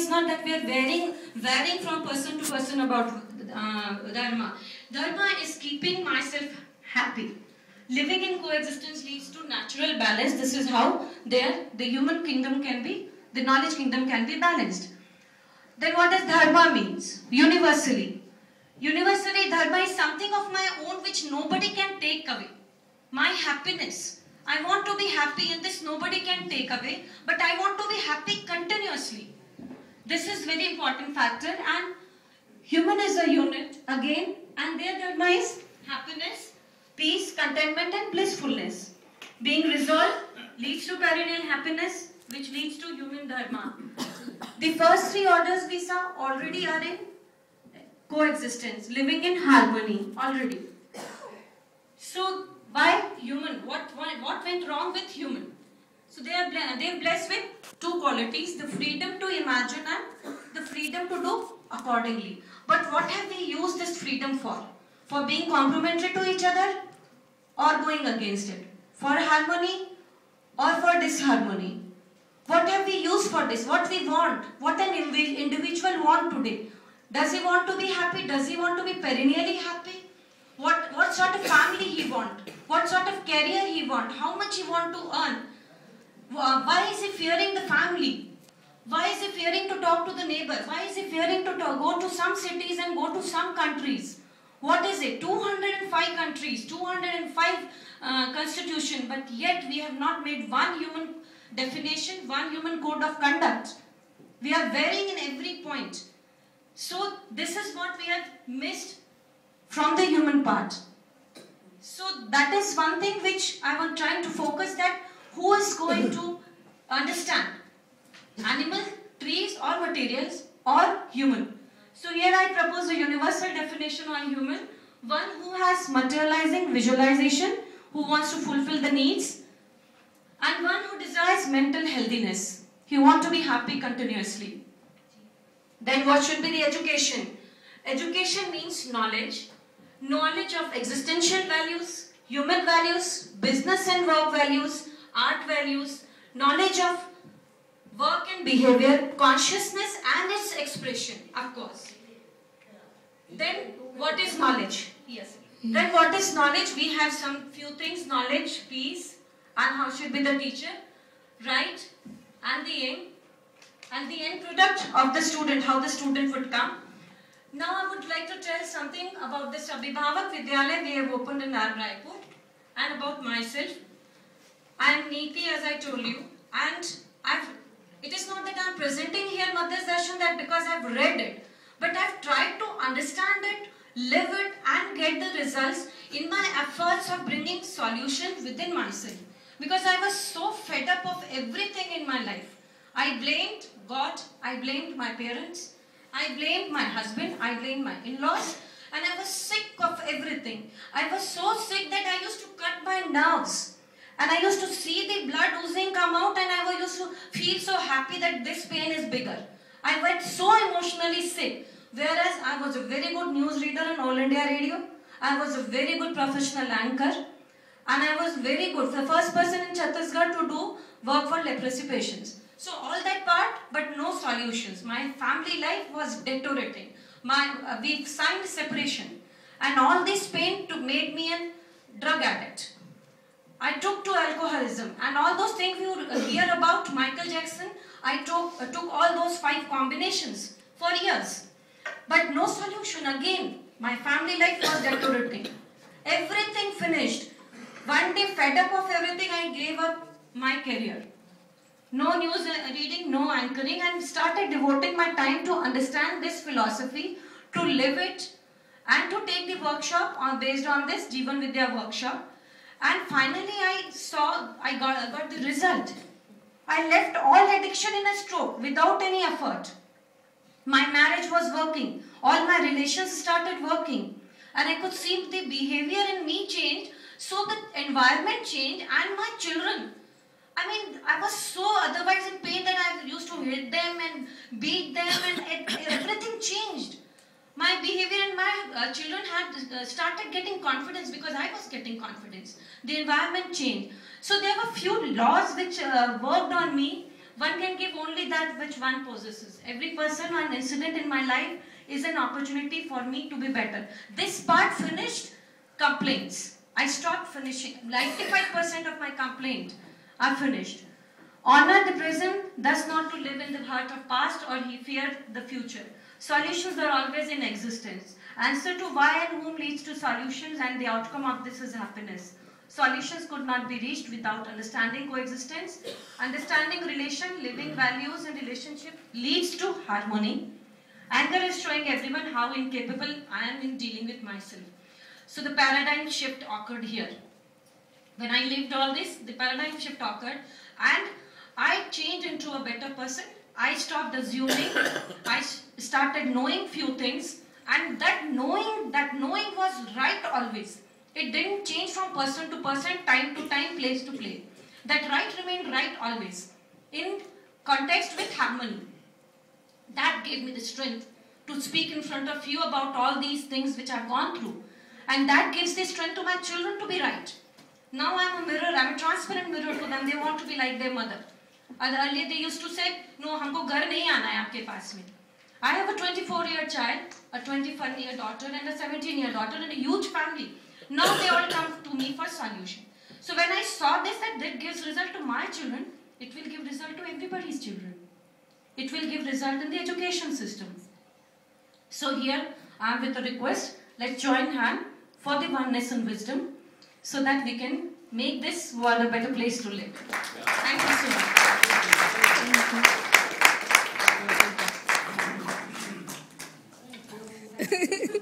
is not that we are varying from person to person about Dharma. Dharma is keeping myself happy. Living in coexistence leads to natural balance. This is how the human kingdom can be, the knowledge kingdom can be balanced. Then what does Dharma means? Universally. Universally, Dharma is something of my own which nobody can take away. My happiness. I want to be happy in this, nobody can take away, but I want to be happy continuously. This is very important factor, and human is a unit again, and their Dharma is happiness, peace, contentment and blissfulness. Being resolved leads to perennial happiness, which leads to human Dharma. The first three orders we saw already are in coexistence, living in harmony already. So why human? What went wrong with human? So they are blessed with two qualities: the freedom to imagine and the freedom to do accordingly. But what have we used this freedom for? For being complementary to each other or going against it? For harmony or for disharmony? What have we used for this? What we want? What an individual want today? Does he want to be happy? Does he want to be perennially happy? What sort of family he want? What sort of career he want? How much he want to earn? Why is he fearing the family? Why is he fearing to talk to the neighbor? Why is he fearing to go to some cities and go to some countries? What is it? 205 countries, 205 constitution, but yet we have not made one human definition, one human code of conduct. We are varying in every point. So this is what we have missed from the human part. So that is one thing which I was trying to focus, that who is going to understand animal, trees or materials or human. So here I propose a universal definition on human. One who has materializing visualization, who wants to fulfill the needs, and one who desires mental healthiness. He wants to be happy continuously. Then what should be the education? Education means knowledge. Knowledge of existential values, human values, business and work values, art values, knowledge of work and behavior, consciousness and its expression, of course. Then what is knowledge? Yes. Then what is knowledge? We have some few things: knowledge, peace, and how should be the teacher, right, and the aim, and the end product of the student, how the student would come. Now I would like to tell something about this Abhibhavak Vidyalaya we have opened in Raipur, and about myself. I am Neeti, as I told you, and it is not that I am presenting here Madhya's Darshan that because I have read it, but I have tried to understand it, live it and get the results in my efforts of bringing solution within myself. Because I was so fed up of everything in my life. I blamed God, I blamed my parents, I blamed my husband, I blamed my in-laws, and I was sick of everything. I was so sick that I used to cut my nerves. And I used to see the blood oozing come out, and I used to feel so happy that this pain is bigger. I went so emotionally sick. Whereas I was a very good news reader on All India Radio. I was a very good professional anchor. And I was very good. The first person in Chhattisgarh to do work for leprosy patients. So all that part, but no solutions. My family life was deteriorating. We signed separation. And all this pain made me a drug addict. I took to alcoholism, and all those things you hear about Michael Jackson, I took all those 5 combinations for years. But no solution again. My family life was deteriorating. Everything finished. One day, fed up of everything, I gave up my career. No news reading, no anchoring, and started devoting my time to understand this philosophy, to live it, and to take the workshop based on this Jeevan Vidya workshop. And finally I got the result. I left all addiction in a stroke without any effort. My marriage was working. All my relations started working. And I could see the behavior in me change. So the environment changed, and my children. I mean, I was so otherwise in pain that I used to hit them and beat them, and everything changed. My behavior and my children had started getting confidence because I was getting confidence. The environment changed. So there were few laws which worked on me. One can give only that which one possesses. Every person or incident in my life is an opportunity for me to be better. This part finished, complaints. I stopped finishing. 95% of my complaints are finished. Honor the present, thus not to live in the heart of past or he feared the future. Solutions are always in existence. Answer to why and whom leads to solutions, and the outcome of this is happiness. Solutions could not be reached without understanding coexistence. Understanding relation, living values and relationship leads to harmony. Anger is showing everyone how incapable I am in dealing with myself. So the paradigm shift occurred here. When I lived all this, the paradigm shift occurred and I changed into a better person. I stopped assuming. I started knowing few things, and that knowing was right always. It didn't change from person to person, time to time, place to place. That right remained right always, in context with harmony. That gave me the strength to speak in front of you about all these things which I've gone through. And that gives the strength to my children to be right. Now I'm a mirror, I'm a transparent mirror to them. They want to be like their mother. Earlier they used to say, no, हमको घर नहीं आना है आपके पास में. I have a 24-year child, a 21-year daughter and a 17-year daughter and a huge family. Now they all come to me for solution. So when I saw this, that gives result to my children, it will give result to everybody's children. It will give result in the education system. So here I am with a request, let's join hand for the oneness and wisdom so that we can make this world a better place to live. Thank you so much. Thank you.